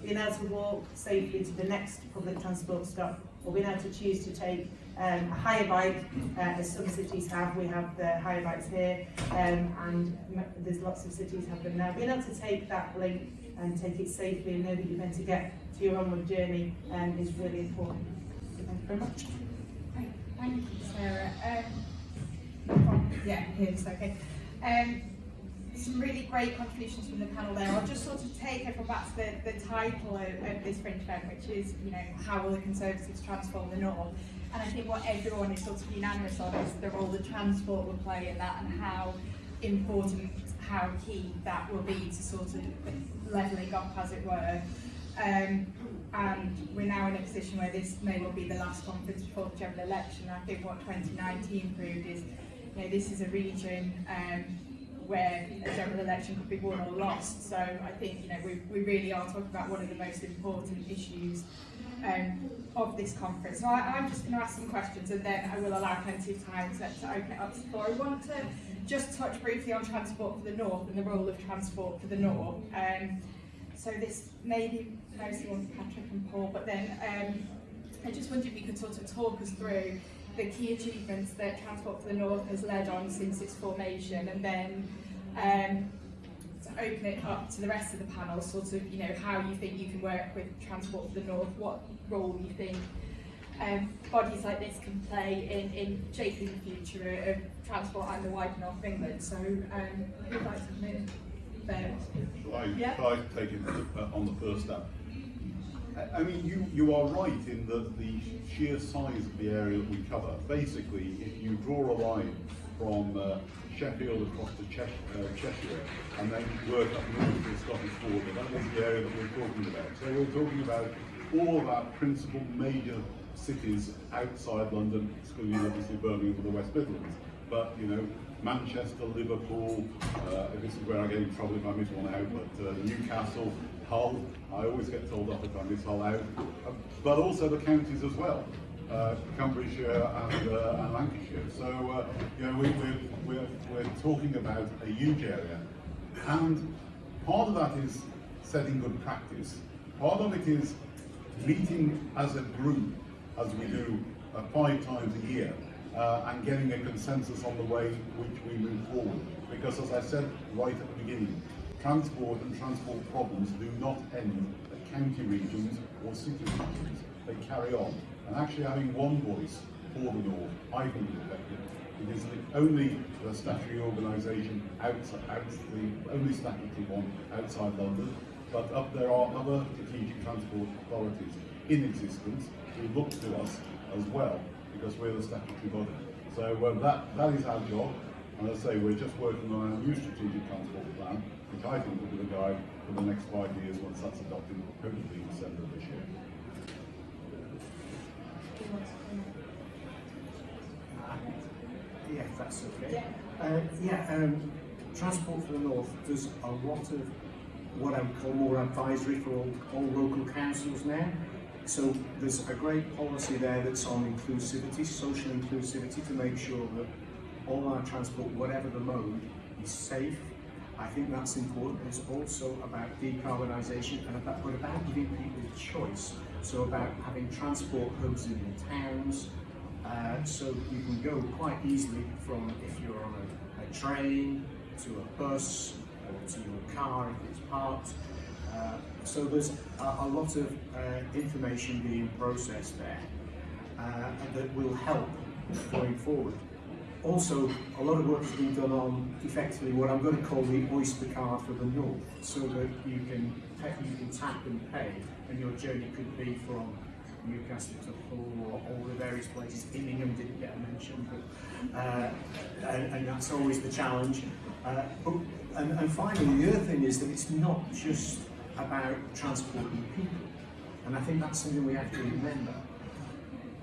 being able to walk safely to the next public transport stop, or being able to choose to take a hire bike, as some cities have. We have the hire bikes here, and there's lots of cities have them now. Being able to take that link and take it safely and know that you're going to get to your onward journey is really important. So thank you very much. Thank you, Sarah. Yeah, here's okay. Some really great contributions from the panel there. I'll just sort of take everyone back to the title of this fringe event, which is, you know, how will the Conservatives transform the North? And I think what everyone is sort of unanimous on is the role that transport will play in that, and how important, how key that will be to sort of levelling up, as it were. And we're now in a position where this may well be the last conference before the general election. I think what 2019 proved is, you know, this is a region where a general election could be won or lost. So I think, you know, we really are talking about one of the most important issues of this conference. So I'm just going to ask some questions, and then I will allow plenty of time to open it up to the floor. I want to just touch briefly on transport for the North and the role of transport for the North. So this may be mostly one for Patrick and Paul, but then I just wondered if you could sort of talk us through the key achievements that Transport for the North has led on since its formation, and then to open it up to the rest of the panel, sort of, you know, how you think you can work with Transport for the North, what role you think bodies like this can play in shaping the future of transport and the wider North of England. So who'd like to come in? I take it on the first step. I mean, you are right in that the sheer size of the area that we cover. Basically, if you draw a line from Sheffield across to Cheshire, and then work up north to the Scottish border, that is the area that we're talking about. So we're talking about all of our principal major cities outside London, excluding obviously Birmingham and the West Midlands. But, you know, Manchester, Liverpool, this is where I get in trouble if I miss one out, but Newcastle, Hull, I always get told off if I miss Hull out, but also the counties as well, Cumbria and Lancashire. So, you know, we're talking about a huge area, and part of that is setting good practice. Part of it is meeting as a group, as we do 5 times a year, and getting a consensus on the way which we move forward. Because as I said right at the beginning, transport and transport problems do not end at county regions or city regions. They carry on. And actually having one voice for the North, I think is effective. It is the only statutory organisation the only statutory one outside London. But there are other strategic transport authorities in existence who look to us as well, because we're the statutory body. So that is our job. And as I say, we're just working on our new strategic transport plan, which I think will be the guide for the next 5 years once that's adopted, hopefully in December of this year. Yeah, if that's okay. Transport for the North does a lot of what I would call more advisory for all local councils now. So there's a great policy there that's on inclusivity, social inclusivity, to make sure that all our transport, whatever the mode, is safe. I think that's important. It's also about decarbonisation and about giving people choice. So about having transport hubs in the towns, so you can go quite easily from, if you're on a train, to a bus, or to your car if it's parked. So there's a lot of information being processed there that will help going forward. Also, a lot of work has been done on effectively what I'm going to call the Oyster card for the North, so that you can tap and pay, and your journey could be from Newcastle to Hull or all the various places. Birmingham didn't get mentioned, but and that's always the challenge. And finally, the other thing is that it's not just about transporting people, and I think that's something we have to remember.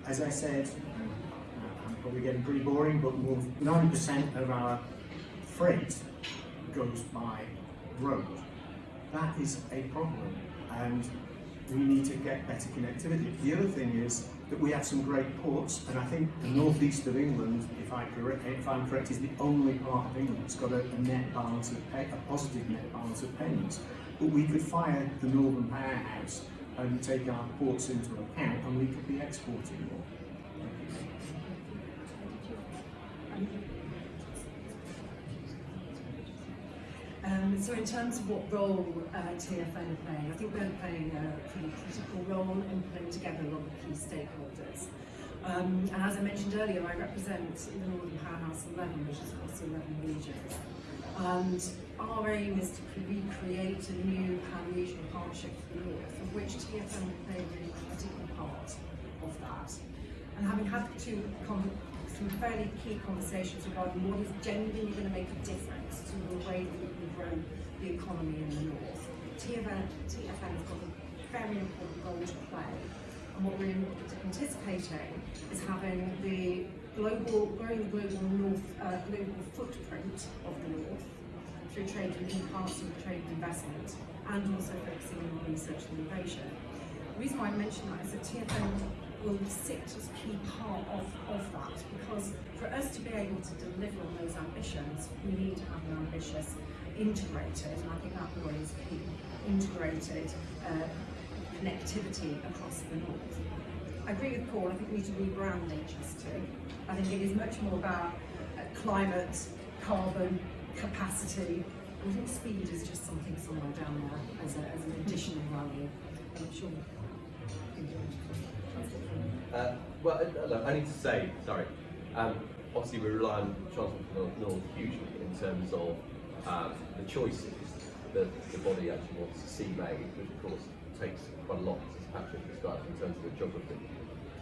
As I said, I'm probably getting pretty boring, but more 90% of our freight goes by road. That is a problem, and we need to get better connectivity. The other thing is that we have some great ports, and I think the northeast of England, if I'm correct, is the only part of England that's got a net balance of a positive net balance of payments. but we could fire the Northern Powerhouse and take our ports into account, and we could be exporting more. So in terms of what role TFN are playing, I think they're playing a pretty critical role in putting together a lot of key stakeholders. And as I mentioned earlier, I represent the Northern Powerhouse 11, which is across 11 regions. And our aim is to recreate a new pan-regional partnership for the North, of which TFN will play a really critical part of that. And having had some fairly key conversations regarding what is genuinely going to make a difference to the way that we can grow the economy in the North, TFN has got a very important role to play. And what we're anticipating is having the global footprint of the North through trade and enhancing trade and investment, and also focusing on research and innovation. The reason why I mention that is that TFN will sit as a key part of that, because for us to be able to deliver on those ambitions, we need to have an ambitious, integrated, and I think that word is key, integrated connectivity across the North. I agree with Paul, I think we need to rebrand HS2. I think it is much more about climate, carbon, capacity. I think speed is just something somewhere down there as an additional value. I'm sure. Well, look, I need to say, sorry, obviously we rely on Transport for the North hugely in terms of the choices that the body actually wants to see made, which of course takes quite a lot, as Patrick described, in terms of the geography.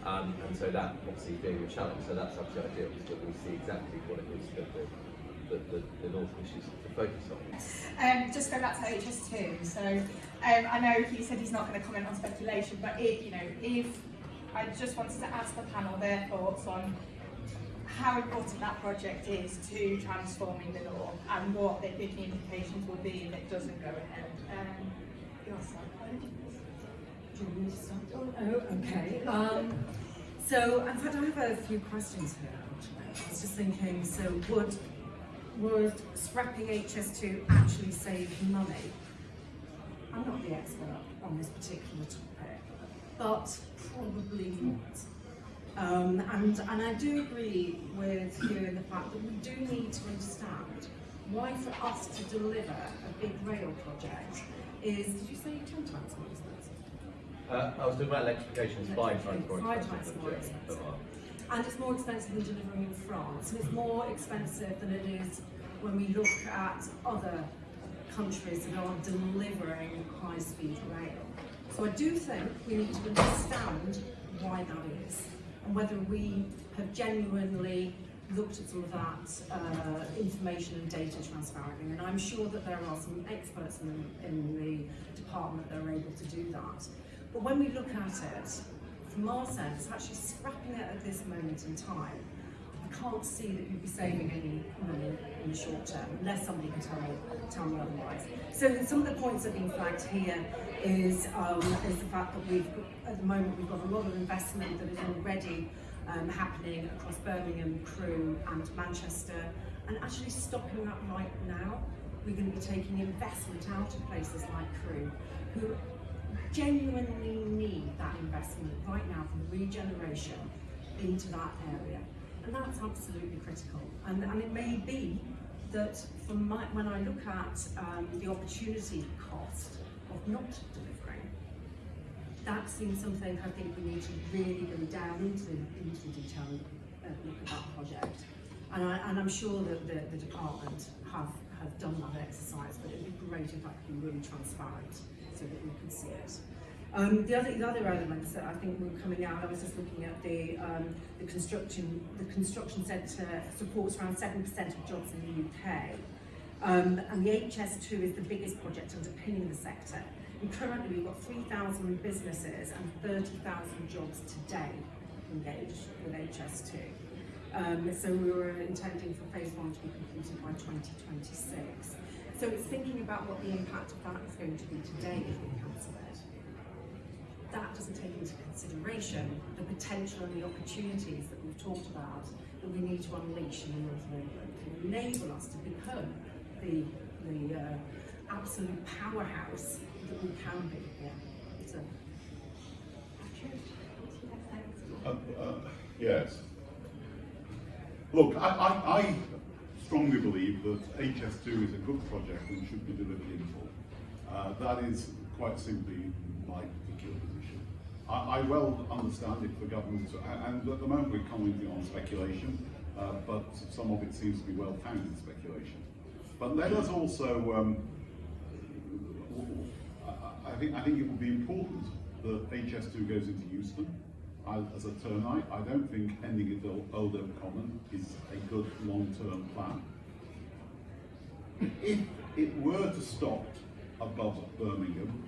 And so that obviously being a challenge, so that's absolutely ideal, so that we see exactly what it is that the North wishes to focus on. Just go back to HS2. So I know he said he's not going to comment on speculation, but if I just wanted to ask the panel their thoughts on how important that project is to transforming the North and what the implications will be if it doesn't go ahead. Oh, okay. So, in fact, I have a few questions here, actually. I was just thinking, so would scrapping HS2 actually save money? I'm not the expert on this particular topic, but probably not. And I do agree with you in the fact that we do need to understand why for us to deliver a big rail project is, did you say 10 times more expensive? I was talking about electrification is 5 times more expensive. 5 times more expensive. And it's more expensive than delivering in France, and it's more expensive than it is when we look at other countries that are delivering high-speed rail. So I do think we need to understand why that is, and whether we have genuinely looked at all of that information and data transparently. And I'm sure that there are some experts in the department that are able to do that. But when we look at it, from our sense, actually scrapping it at this moment in time, I can't see that you'd be saving any money in the short term, unless somebody can tell me otherwise. So some of the points that have been flagged here is the fact that at the moment we've got a lot of investment that is already happening across Birmingham, Crewe and Manchester, and actually stopping that right now, we're going to be taking investment out of places like Crewe, who genuinely need that investment right now for regeneration into that area. And that's absolutely critical. And it may be that when I look at the opportunity cost of not delivering, that seems something I think we need to really go down into the detail and look at that project. And I'm sure that the department have done that exercise, but it would be great if that could be really transparent so that we can see it. The other elements that I think were coming out, I was just looking at the construction sector supports around 7% of jobs in the UK. And the HS2 is the biggest project underpinning the sector. And currently we've got 3,000 businesses and 30,000 jobs today engaged with HS2. So we were intending for phase 1 to be completed by 2026. So it's thinking about what the impact of that is going to be today if we cancel it. That doesn't take into consideration the potential and the opportunities that we've talked about that we need to unleash in the North of England to enable us to become the absolute powerhouse that we can be. Yeah. So. Yes. Look, I strongly believe that HS2 is a good project and should be delivered in full. That is quite simply my particular position. I well understand it for government, and at the moment we're commenting on speculation, but some of it seems to be well-founded speculation. But let us also, I think it would be important that HS2 goes into Euston as a turnite. I don't think ending it at Old Oak Common is a good long-term plan. If it were to stop above Birmingham,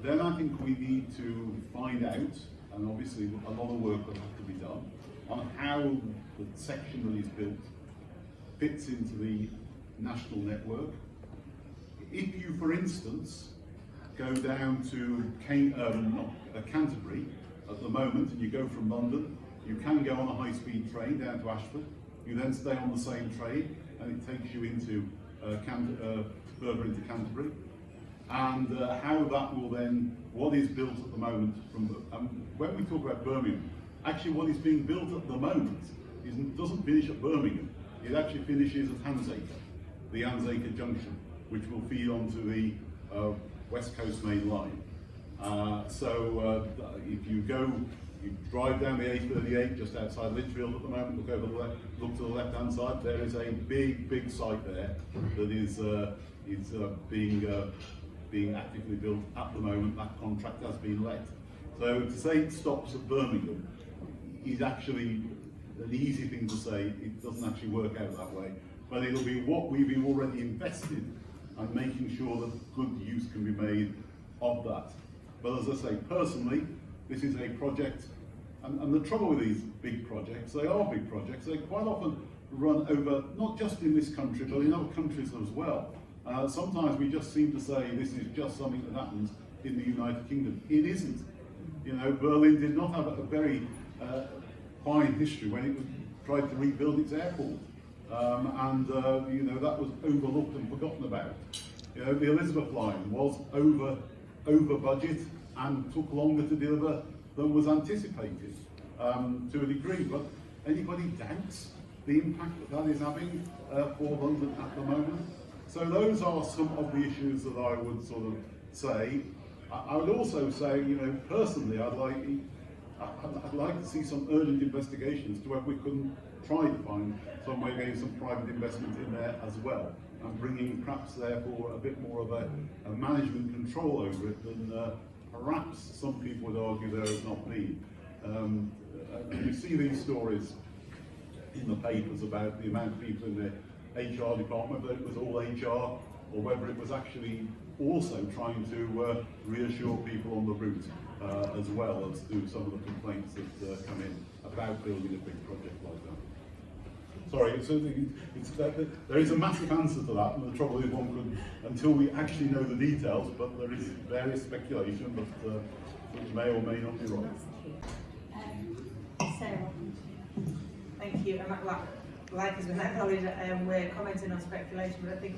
then I think we need to find out, and obviously a lot of work will have to be done, on how the section that is built fits into the national network. If you, for instance, go down to Canterbury at the moment, and you go from London, you can go on a high-speed train down to Ashford. You then stay on the same train, and it takes you into further into Canterbury. And how that will then, what is built at the moment from, when we talk about Birmingham, actually what is being built at the moment doesn't finish at Birmingham. It actually finishes at Handsacre, the Handsacre Junction, which will feed onto the West Coast Main Line. If you drive down the A38 just outside Lichfield at the moment, look to the left-hand side, there is a big site there that is being actively built at the moment. That contract has been let. So to say it stops at Birmingham is actually an easy thing to say. It doesn't actually work out that way. But it'll be what we've already invested and making sure that good use can be made of that. But as I say, personally, this is a project, and the trouble with these big projects, they are big projects, they quite often run over, not just in this country, but in other countries as well. Sometimes we just seem to say this is just something that happens in the United Kingdom. It isn't. You know, Berlin did not have a very fine history when it tried to rebuild its airport. You know, that was overlooked and forgotten about. You know, the Elizabeth line was over budget and took longer to deliver than was anticipated to a degree. But anybody doubts the impact that is having for London at the moment? So those are some of the issues that I would sort of say. I would also say, you know, personally, I'd like to see some urgent investigations to whether we couldn't try to find some way of getting some private investment in there as well, and bringing perhaps therefore a bit more of a management control over it than perhaps some people would argue there has not been. You see these stories in the papers about the amount of people in the HR department, whether it was all HR or whether it was actually also trying to reassure people on the route as well as to some of the complaints that come in about building a big project like that. Sorry, there is a massive answer to that, and the trouble is one could, until we actually know the details, but there is various speculation which may or may not be right. Sarah. Thank you. Like as we acknowledge, we're commenting on speculation, but I think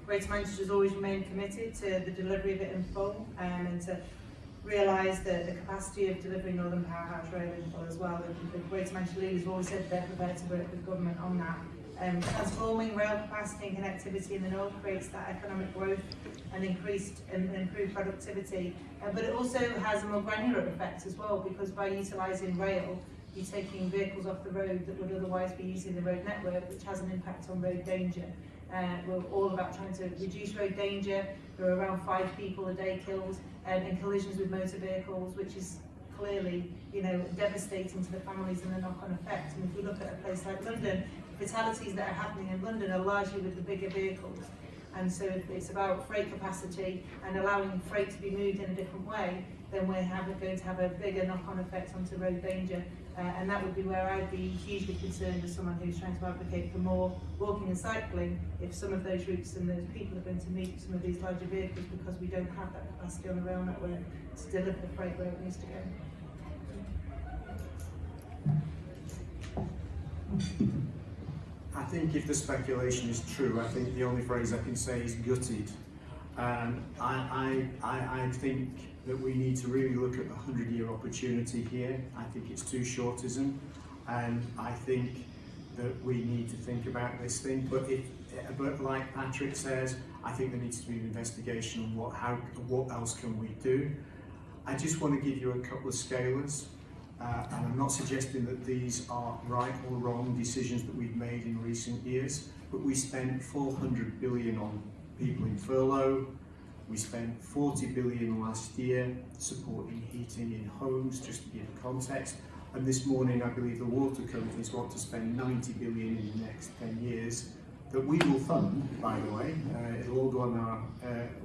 Greater Manchester has always remained committed to the delivery of it in full, and to realise the capacity of delivering Northern Powerhouse Rail in full as well. The Greater Manchester leaders have always said they're prepared to work with government on that. Transforming rail capacity and connectivity in the north creates that economic growth and improved productivity, but it also has a more granular effect as well, because by utilising rail, you're taking vehicles off the road that would otherwise be using the road network, which has an impact on road danger. We're all about trying to reduce road danger. There are around 5 people a day killed in collisions with motor vehicles, which is clearly, you know, devastating to the families and the knock-on effect. And if we look at a place like London, fatalities that are happening in London are largely with the bigger vehicles. And so if it's about freight capacity and allowing freight to be moved in a different way, then we're going to have a bigger knock-on effect onto road danger. And that would be where I'd be hugely concerned as someone who's trying to advocate for more walking and cycling, if some of those routes and those people are going to meet some of these larger vehicles because we don't have that capacity on the rail network to deliver the freight where it needs to go. I think if the speculation is true, I think the only phrase I can say is gutted. I think that we need to really look at the 100-year opportunity here. I think it's too shortism, and I think that we need to think about this thing. But like Patrick says, I think there needs to be an investigation on what else can we do. I just want to give you a couple of scalers, and I'm not suggesting that these are right or wrong decisions that we've made in recent years, but we spent 400 billion on people in furlough. We spent 40 billion last year supporting heating in homes, just to give context. And this morning, I believe the water companies want to spend 90 billion in the next 10 years, that we will fund, by the way. It'll all go on our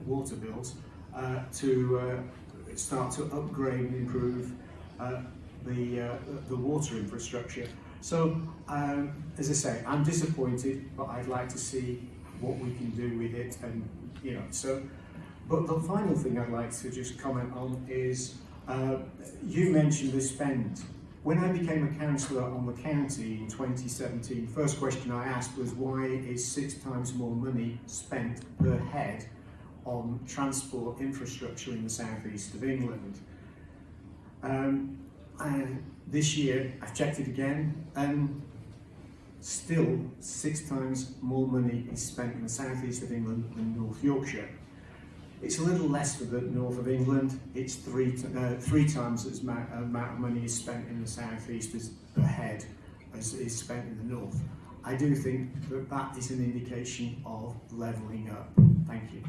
water bills, to start to upgrade and improve the water infrastructure. So, as I say, I'm disappointed, but I'd like to see what we can do with it, and so. But the final thing I'd like to just comment on is, you mentioned the spend. When I became a councillor on the county in 2017, the first question I asked was, why is 6 times more money spent per head on transport infrastructure in the southeast of England? And this year, I've checked it again, and still 6 times more money is spent in the southeast of England than North Yorkshire. It's a little less for the north of England. It's three times as amount of money is spent in the southeast as per head as is spent in the north. I do think that that is an indication of levelling up. Thank you.